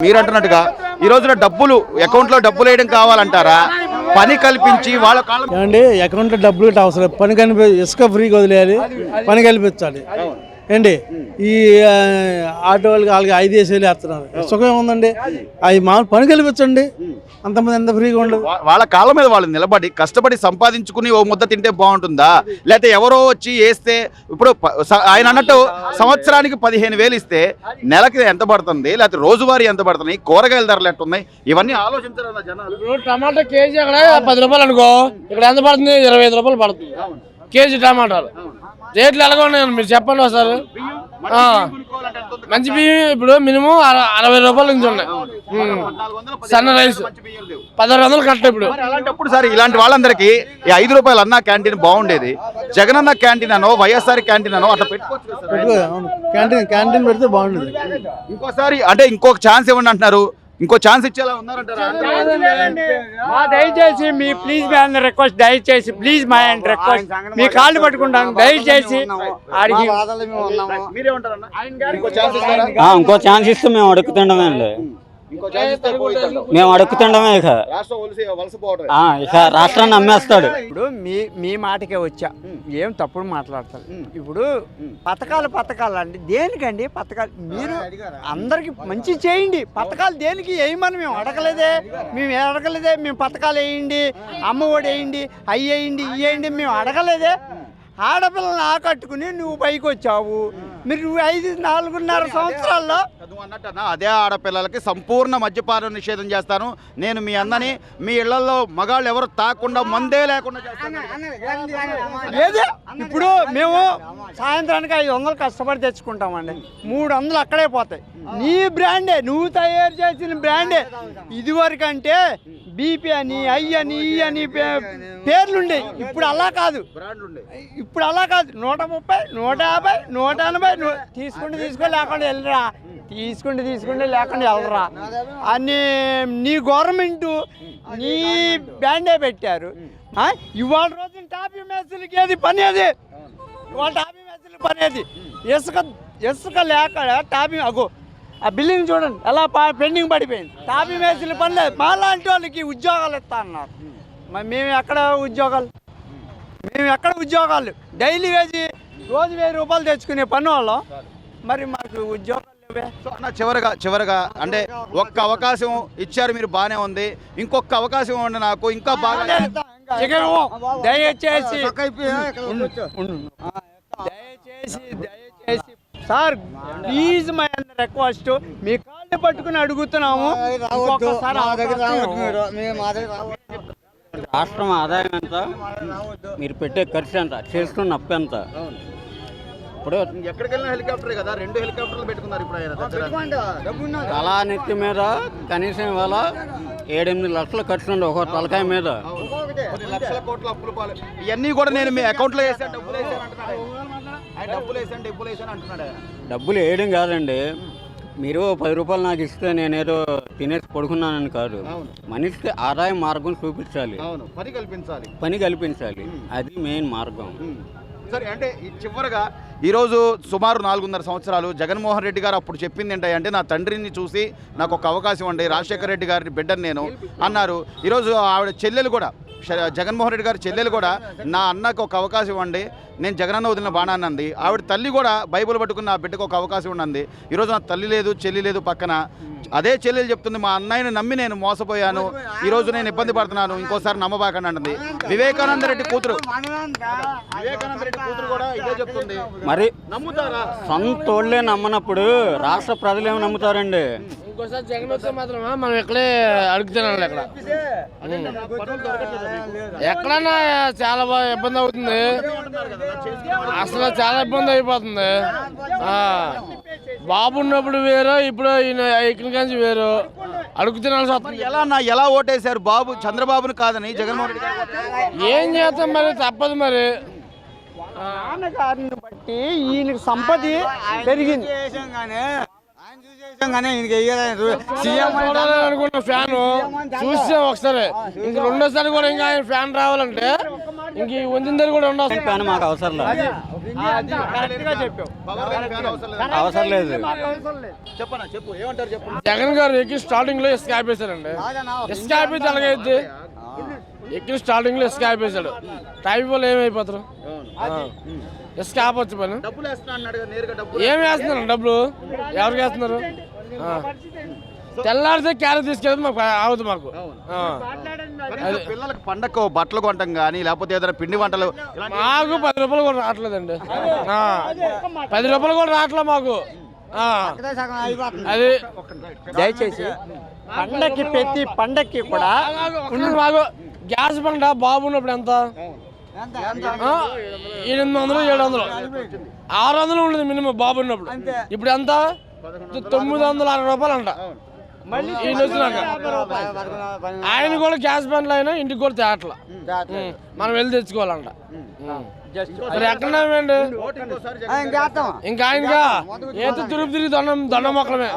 మీరు అంటున్నట్టుగా ఈ రోజున డబ్బులు అకౌంట్ లో డబ్బులు వేయడం కావాలంటారా? పని కల్పించి వాళ్ళ కాలం ఏమండి అకౌంట్ లో డబ్బులు అవసరం, పని కనిపి ఇసుక ఫ్రీగా వదిలేయాలి, పని కల్పించాలి ఏంటి. ఈ ఆటో వాళ్ళకి 5 వేసేలు వేస్తున్నారు, సుఖం ఏముందండి? అవి మామూలు పని కల్పించండి, అంతమంది ఎంత ఫ్రీగా ఉండదు. వాళ్ళ కాళ్ళ మీద వాళ్ళు నిలబడి కష్టపడి సంపాదించుకుని ఓ ముద్ద తింటే బాగుంటుందా, లేకపోతే ఎవరో వచ్చి వేస్తే? ఇప్పుడు ఆయన అన్నట్టు సంవత్సరానికి 15,000 ఇస్తే నెలకి ఎంత పడుతుంది, లేకపోతే రోజువారీ ఎంత పడుతున్నాయి, కూరగాయల ధరలు ఎట్టున్నాయి, ఇవన్నీ ఆలోచించారు జనాలు. టమాటా కేజీ అక్కడ 10 రూపాయలు అనుకో, ఇక్కడ ఎంత పడుతుంది? 25 రూపాయలు పడుతుంది కేజీ టమాటాలు. రేట్లు ఎలాగ ఉన్నాయండి మీరు చెప్పండి ఒకసారి. మంచి బియ్యం ఇప్పుడు మినిమం 60 రూపాయల నుంచి ఉన్నాయి. సన్న రైస్ 1600 కట్ట. ఇప్పుడు అలాంటప్పుడు సార్ ఇలాంటి వాళ్ళందరికీ ఈ 5 రూపాయలు అన్న క్యాంటీన్ బాగుండేది, జగనన్న క్యాంటీన్ అనో వైఎస్ఆర్ క్యాంటీన్ అనో అట్లా పెట్టుకోవచ్చు. క్యాంటీన్ పెడితే బాగుంటుంది. ఇంకోసారి అంటే ఇంకొక ఛాన్స్ ఇవ్వండి అంటున్నారు, ఇంకో ఛాన్స్ ఇచ్చేలా ఉన్నారంటారా? దయచేసి me please my and request, దయచేసి ప్లీజ్ మై అండ్ రిక్వెస్ట్, మీ కాళ్ళు పట్టుకుంటాను దయచేసి. ఇంకో ఛాన్స్ ఇస్తే మేము అడుగుతుండమే అండి, మేము అడుగుతుండమే. ఇక రాష్ట్రాన్ని అమ్మేస్తాడు. ఇప్పుడు మీ మాటకే వచ్చా, ఏం తప్పుడు మాట్లాడతారు. ఇప్పుడు పథకాలు అండి, దేనికండి పథకాలు? మీరు అందరికి మంచి చేయండి, పథకాలు దేనికి వేయమని మేము అడగలేదే. మేము పథకాలు వేయండి, అమ్మఒడి వేయండి, అవి వేయండి, ఇవి వేయండి మేము అడగలేదే. ఆడపిల్లని ఆకట్టుకుని నువ్వు పైకి వచ్చావు. మీరు 4.5 సంవత్సరాల్లో అదే ఆడపిల్లలకి సంపూర్ణ మద్యపాన నిషేధం చేస్తాను నేను, మీ అన్నని మీ ఇళ్లలో మగాళ్ళు ఎవరు తాకుండా మందే లేకుండా ఏది. ఇప్పుడు మేము సాయంత్రానికి 500 కష్టపడి తెచ్చుకుంటామండి, 300 అక్కడే పోతాయి. నీ బ్రాండే, నువ్వు తయారు చేసిన బ్రాండే. ఇదివరకు అంటే బీపీ అని, ఐ అని, ఈ అని పేర్లుండే. ఇప్పుడు అలా కాదు. 130, 150, 180 తీసుకుంటే లేకుండా వెళ్ళరా, తీసుకుంటే లేకుండా వెళ్ళరా అని నీ గవర్నమెంట్ నీ బ్రాండే పెట్టారు. ఇవాళ రోజున టాపీ మేస్త్రీలకి ఏది పని? అది ఇవాళ టాపీ మేస్త్రీల పని అది. ఇసుక లేక టాపీ అగో ఆ బిల్డింగ్ చూడండి ఎలా పెండింగ్ పడిపోయింది. టాపీ మేస్త్రీల పని లేదు. మాలాంటి వాళ్ళకి ఉద్యోగాలు ఇస్తా అన్నారు. మరి మేము ఎక్కడ ఉద్యోగాలు? డైలీ వేసి రోజు 1000 రూపాయలు తెచ్చుకునే పని వాళ్ళం, మరి మాకు ఉద్యోగాలు లేవే. చివరగా అంటే ఒక్క అవకాశం ఇచ్చారు మీరు, బాగానే ఉంది, ఇంకొక అవకాశం ఇవ్వండి నాకు, ఇంకా బాగా. దయచేసి సార్ ప్లీజ్ మై రిక్వెస్ట్, మీ కాళ్ళు పట్టుకుని అడుగుతున్నాము. రాష్ట్రం ఆదాయం ఎంత, మీరు పెట్టే ఖర్చు ఎంత, చేస్తున్న అప్పు ఎంత? ఇప్పుడు ఎక్కడికి వెళ్ళిన హెలికాప్టర్ కదా, 2 హెలికాప్టర్లు పెట్టుకున్నారు ఇప్పుడు ఆయన. తలా నెత్తి మీద కనీసం ఇవాళ 7-8 లక్షల ఖర్చు ఉంది ఒక తలకాయ మీద. లక్షల కోట్ల అప్పులు పాలు. ఇవన్నీ కూడా నేను మీ అకౌంట్లో వేసాను, డబ్బులు వేసాను అంటున్నాడు. డబ్బులు వేయడం కాదండి, మీరు 10 రూపాయలు నాకు ఇస్తే నేనేదో తినేసి పడుకున్నానని కాదు. మనిషికి ఆదాయ మార్గం చూపించాలి, పని కల్పించాలి, అది మెయిన్ మార్గం. సరే, అంటే చివరిగా ఈరోజు సుమారు 4.5 సంవత్సరాలు జగన్మోహన్ రెడ్డి గారు అప్పుడు చెప్పింది ఏంటంటే నా తండ్రిని చూసి నాకు ఒక అవకాశం అండి, రాజశేఖర రెడ్డి గారిని బిడ్డను నేను అన్నారు. ఈరోజు ఆవిడ చెల్లెలు కూడా, జగన్మోహన్ రెడ్డి గారి చెల్లెలు కూడా నా అన్నకు ఒక అవకాశం ఇవ్వండి, నేను జగనన్న వదిలిన బాణాన్ని అంది. ఆవిడ తల్లి కూడా బైబుల్ పట్టుకుని నా బిడ్డకు ఒక అవకాశం ఉన్నది. ఈరోజు నా తల్లి లేదు, చెల్లి లేదు పక్కన. అదే చెల్లెలు చెప్తుంది, మా అన్నయ్యని నమ్మి నేను మోసపోయాను, ఈరోజు నేను ఇబ్బంది పడుతున్నాను, ఇంకోసారి నమ్మబాకండి అంటుంది. వివేకానంద రెడ్డి కూతురు కూడా ఇదే చెప్తుంది. మరి నమ్ముతారా? సొంతోళ్ళే నమ్మనప్పుడు రాష్ట్ర ప్రజలు ఏమి నమ్ముతారండి? ఇంకోసారి జగన్ వస్తే మాత్రం మనం ఇక్కడే అడుగుతున్నాం. ఎక్కడన్నా చాలా ఇబ్బంది అవుతుంది, అసలు చాలా ఇబ్బంది అయిపోతుంది. బాబు ఉన్నప్పుడు వేరు, ఇప్పుడు ఇక్కడి నుంచి వేరు, అడుగుతున్నాల్సి వస్తుంది. ఎలా ఓటేశారు బాబు? చంద్రబాబును కాదని జగన్మోహన్ రెడ్డి ఏం చేస్తాం మరి, తప్పదు మరి. నాన్నగారిని బట్టి ఈయనకి సంపద పెరిగింది. అనుకున్న ఫ్యాన్ చూస్తే ఒకసారి, ఇంక రెండోసారి కూడా ఇంకా ఆయన ఫ్యాన్ రావాలంటే ఇంక ఈ వంచిందని కూడా ఉండవు. ఫ్యాన్ మాకు అవసరం లేదు. కరెక్ట్గా చెప్పావు. పవన్ కళ్యాణ్ ఫ్యాన్ అవసరం లేదా? అవసరం లేదు. చెప్పనా చెప్పు ఏమంటారు చెప్పు. జగన్ గారు ఎక్కి స్టార్టింగ్ లో ఇసుక ఆపేశారండి. ఇసుక ఆపేసి ఎలాగైతే ఎక్కి స్టార్టింగ్ లో ఇసుక ఆపేశాడు. ట్రాఫిక్ వాళ్ళు ఏమైపోతారు? ఇసుక ఆపొచ్చు పని. డబ్బులు వేస్తున్నా అన్నాడు కదా, నేరుగా డబ్బులు ఏమి వేస్తున్నారు డబ్బులు? ఎవరికి వేస్తున్నారు? తెల్లారితే క్యారెట్ తీసుకెళ్తే మాకు అవుతుంది మాకు. కనీసం పిల్లలకు పండగ బట్టలు కొంటాం కానీ లేకపోతే ఏదైనా పిండి వంటలు ఇలాంటి- మాకు 10 రూపాయలు కూడా రావట్లేదండి. 10 రూపాయలు కూడా రావట్లే మాకు. అది దయచేసి పండక్కి ప్రతి పండక్కి కూడా మాకు గ్యాస్ బండ బాబు ఉన్నప్పుడు ఎంత? 800 700 600 ఉండేది మినిమం బాబు ఉన్నప్పుడు. ఇప్పుడు ఎంత? 960 రూపాయలు అంట. ఈయన వచ్చినాక ఆయన కూడా గ్యాస్ బండ్లు అయినా ఇంటికి కూడా తేట్ల మనం వెళ్ళి తెచ్చుకోవాలంట. మరి ఎక్కడ ఓటు ఇంకోసారి జగన్ ఇంకా ఆయనగా ఏదో తిరుగు తిరిగి దండం మొక్కలమే.